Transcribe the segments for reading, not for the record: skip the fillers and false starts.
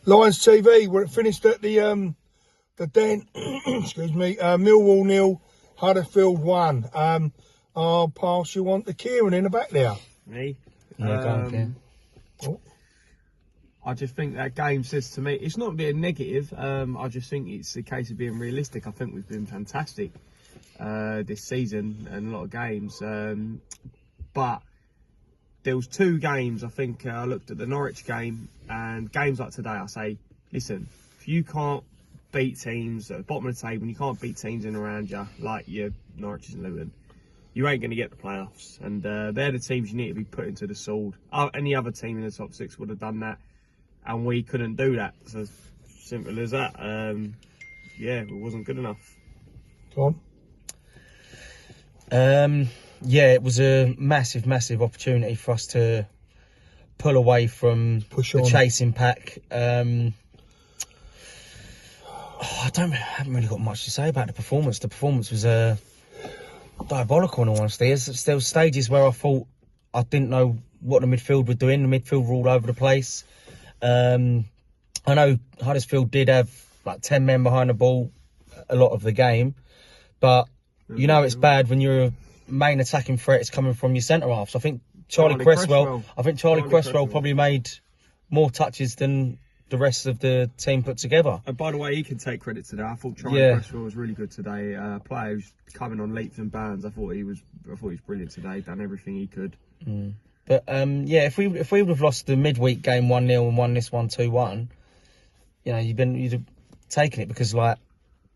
Lions TV, where it finished at the Den, excuse me, Millwall 0, Huddersfield 1. I'll pass you on to Kieran in the back there. Me? Yeah, go on, Kieran. I just think that game says to me, it's not being negative, I just think it's a case of being realistic. I think we've been fantastic this season and a lot of games. But there was 2 games, I think I looked at the Norwich game, and games like today, I say, listen, if you can't beat teams at the bottom of the table, and you can't beat teams in and around you, like your Norwich and Luton, you ain't going to get the playoffs. And they're the teams you need to be putting to the sword. Any other team in the top 6 would have done that, and we couldn't do that. So simple as that. Yeah, it wasn't good enough. Tom? Yeah, it was a massive opportunity for us to pull away from the chasing pack. I haven't really got much to say about the performance. The performance was diabolical, in all honesty. There were stages where I thought I didn't know what the midfield were doing. The midfield were all over the place. I know Huddersfield did have like 10 men behind the ball a lot of the game, but you know it's bad when your main attacking threat is coming from your centre halves. I think Charlie Cresswell probably made more touches than the rest of the team put together. And by the way, he can take credit today. I thought Charlie Cresswell was really good today. Player who's coming on leaps and bounds. I thought he was brilliant today. Done everything he could. But yeah, if we would have lost the midweek game 1-0 and won this one 2-1, you know, you'd have taken it, because like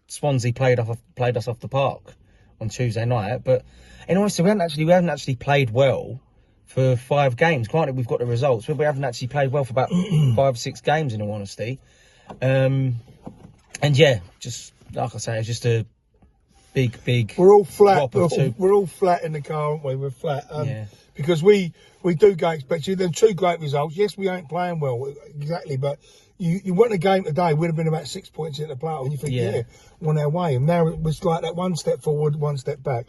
Swansea played us off the park on Tuesday night. But in honesty, we haven't actually played well for 5 games. Granted, we've got the results, but we haven't actually played well for about 5 or 6 games, in all honesty. And yeah, just like I say, it's just a big. We're all flat. We're all flat in the car, aren't we? We're flat. Because we do go expected. There are 2 great results. Yes, we ain't playing well, exactly, but you won a game today, we'd have been about 6 points in the playoff, and you think, yeah, on our way. And now it was like that 1 step forward, 1 step back.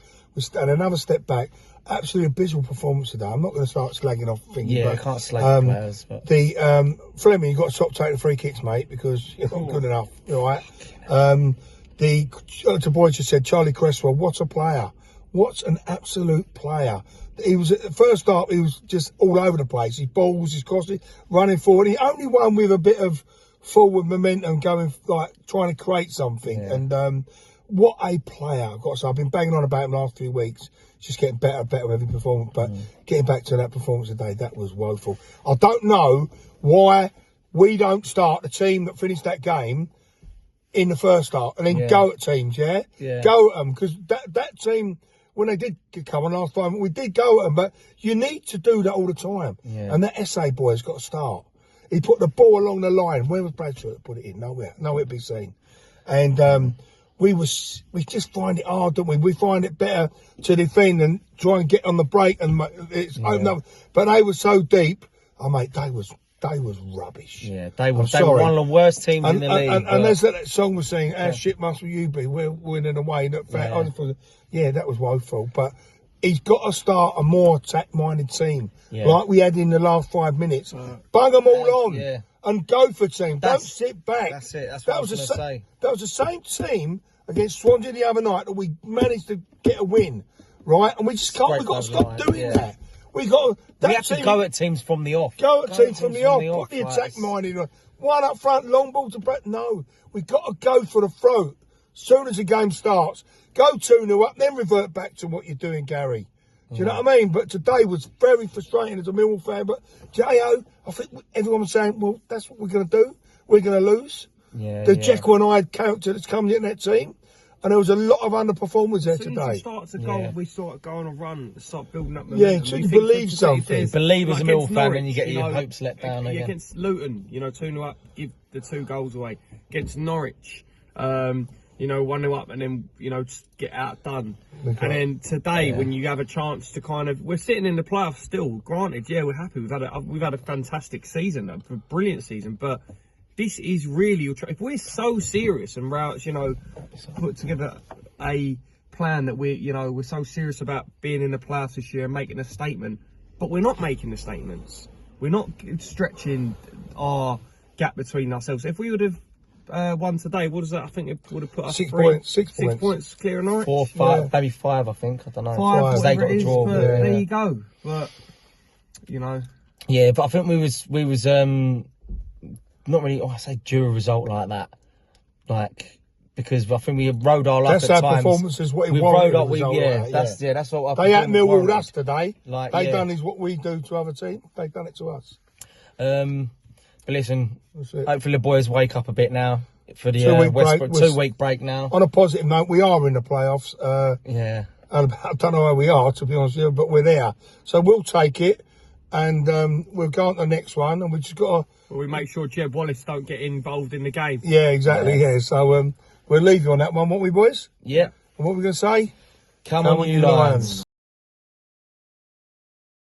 And another step back. Absolutely abysmal performance today. I'm not going to start slagging off things. Yeah, I can't slag the players. But Fleming, you've got to stop taking the free kicks, mate, because you're not good enough. All right. The boy just said, Charlie Cresswell, what a player. What an absolute player. He was, at the first start, he was just all over the place. His balls, his crosses, running forward. He only won with a bit of forward momentum, going, like, trying to create something. Yeah. And what a player. I've got to say, I've been banging on about him the last 3 weeks. Just getting better and better with every performance. But getting back to that performance today, that was woeful. I don't know why we don't start the team that finished that game in the first start and then go at teams, go at them. Because that team, when they did come on last time, we did go at them. But you need to do that all the time. Yeah. And that SA boy's got to start. He put the ball along the line. Where was Bradshaw that put it in? Nowhere to be seen. And we just find it hard, don't we? We find it better to defend and try and get on the break and it's open up. But they were so deep. Oh, mate, they was rubbish. Yeah, they were one of the worst teams in the league. And there's that song was saying, how shit must you be? We're winning away. That was woeful. But he's got to start a more attack-minded team, like we had in the last 5 minutes. Bung them all on and go for team. Don't sit back. That's it. That's what I was going to say. That was the same team against Swansea the other night that we managed to get a win, right? And we just can't. We've got to stop doing that. We have to go at teams from the off. Go at teams from the off. Put the attack mind in. One up front, long ball to Brett. No, we've got to go for the throat. As soon as the game starts, go 2-0 up, then revert back to what you're doing, Gary. Do you know what I mean? But today was very frustrating as a Millwall fan. But J.O., I think everyone was saying, well, that's what we're going to do. We're going to lose. The Jekyll and Hyde character that's coming in that team. And there was a lot of underperformers there today. We start going on a run, start building up momentum. Yeah, so you believe something. Believe as a Millwall fan, and you get your hopes let down again. Against Luton, 2-0 up, give the 2 goals away. Against Norwich, 1-0 up, and then, just get outdone. Okay. And then today, when you have a chance to we're sitting in the playoffs still. Granted, we're happy. We've had a fantastic season, a brilliant season, but this is really, if we're so serious and put together a plan that we're so serious about being in the playoffs this year and making a statement, but we're not making the statements. We're not stretching our gap between ourselves. If we would have won today, what is that? I think it would have put us 6 three- points. 6 6 points. points clear of Norwich. 4, 5, Yeah. maybe 5, I think. I don't know. 5, Because they whatever got it a is, draw. but yeah. there you go. But you know, Yeah, but I think we was not really. Oh, I say due a result like that, like because I think we rode our luck That's at our times. performance is what he We wanted. rode up. a result Yeah, like that, that's what our They out performance Millwalled warranted. us today. Like, They yeah. done is what we do to other teams. They done it to us. But listen, That's it. hopefully the boys wake up a bit now for the 2-week West break. 2-week break now. On a positive note, we are in the playoffs. Yeah. And I don't know where we are, to be honest with you, but we're there. So we'll take it, and we'll go on to the next one, and we just got to... but we make sure Jeb Wallace don't get involved in the game. Yeah, exactly, yeah. So we'll leave you on that one, won't we, boys? Yeah. And what are we going to say? Come on, you Lions.